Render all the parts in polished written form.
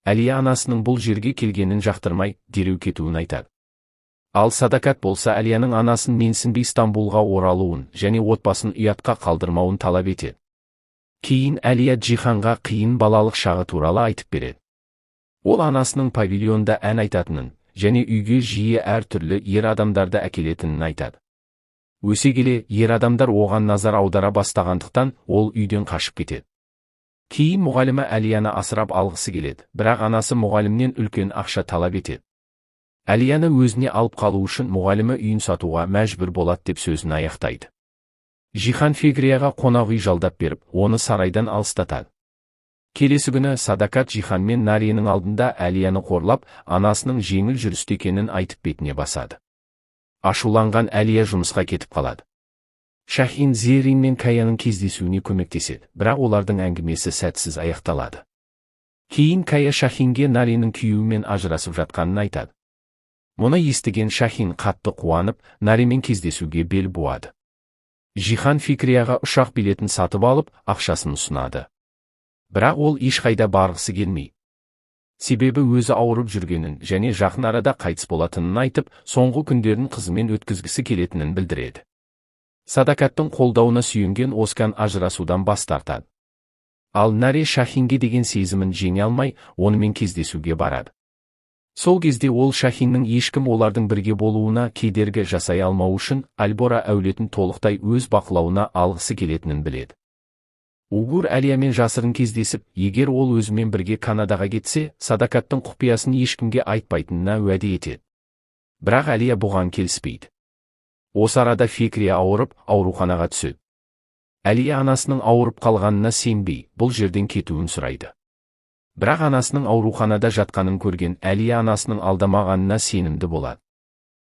Әлия анасының бұл жерге келгенін жақтырмай, дереу кетуін айтады. Ал Садакат болса Әлияның анасын менсінбей Стамбулға оралуын және отбасын ұятқа қалдырмауын талап етеді. Кейін Әлия Джиханға қиын балалық шағы туралы айтып береді. Ол анасының павильонда ән айтатынын және үйге жиі әртүрлі ер адамдарды әкелетінін айтады. Өсе келе, ер адамдар оған назар аудара бастағандықтан ол үйден қашып кетеді. Кейін мұғалімі Әлияны асырап алғысы келеді, бірақ анасы мұғалімнен үлкен ақша талап етеді. Әлияны өзіне алып қалу үшін мұғалімі үйін сатуға мәжбүр болады деп сөзін аяқтайды. Джихан Фигрияға қонақ үй жалдап беріп, оны сарайдан алыстатады. Келесі күні Садакат Джихан мен Нариенің алдында Әлияны қорлап, анасының жеңіл жүрісті екенін айтып бетіне басады. Ашуланған Әлия жұмысқа кетіп қалады. Шахин Зерин мен Каяның кездесуіне көмектеседі, бірақ олардың әңгімесі сәтсіз аяқталады. Кейін Кая Шахинге Нариенің күйеуімен ажырасып жатқанын айтады. Мұны естіген Шахин қатты қуанып, Наримен кездесуге бел буады. Джихан Фикрияға ұшақ билетін сатып алып, ақшасын ұсынады. Бірақ ол ешқайда барғысы келмейді. Себебі өзі ауырып жүргенін және жақын арада қайтыс болатынын айтып, соңғы күндерін қызымен өткізгісі келетінін білдіреді. Садакаттың қолдауына сүйенген Оскан ажырасудан бас тартады. Ал Нари Шахинге деген сезімін жеңе алмай, онымен кездесуге барады. Сол кезде ол Шахиннің ешкім олардың бірге болуына кедергі жасай алмау үшін Альбора әулетін толықтай өз бақылауына алғысы келетінін біледі. Угур Әлиямен жасырын кездесіп, егер ол өзімен бірге Канадаға кетсе, Садакаттың құпиясын ешкімге айтпайтынына уәде етеді. Бірақ Әлия бұған келіспейді. Осы арада Фикрия ауырып, ауруханаға түседі. Әлия анасының ауырып қалғанына сенбей, бұл жерден кетуін сұрайды. Бірақ анасының ауруханада жатқанын көрген Әлия анасының алдамағанына сенімді болады.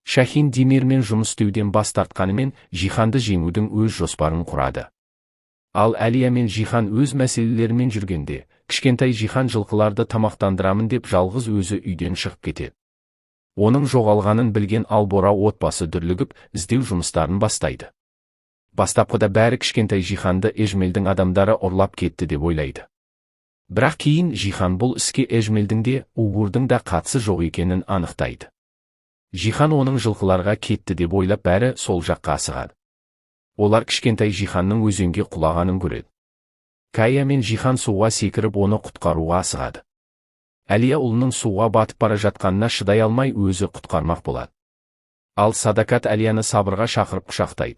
Шахин Демирмен жұмыс істеуден бас тартқанымен, Джиханды жеңудің өз жоспарын құрады. Ал Әлия мен Джихан өз мәселелерімен жүргенде, кішкентай Джихан жылқыларды тамақтандырамын деп жалғыз өзі үйден шығып кетеді. Оның жоғалғанын білген Албора отбасы дүрлігіп, іздеу жұмыстарын бастайды. Бастапқыда бәрі кішкентай Джиханды Эжмелдің адамдары ұрлап кетті деп ойлайды. Бірақ кейін Джихан бұл іске Эжмелдің де, Угурдың да қатысы жоқ екенін анықтайды. Джихан оның жылқыларға кетті деп ойлап бәрі сол жаққа асығады. Олар кішкентай Джиханның өзенге құлағанын көреді. Кая мен Джихан суға секіріп оны құтқаруға асығады. Әлия ұлының суға батып бара жатқанына шыдай алмай өзі құтқармақ болады. Ал Садакат Әлияны сабырға шақырып құшақтайды,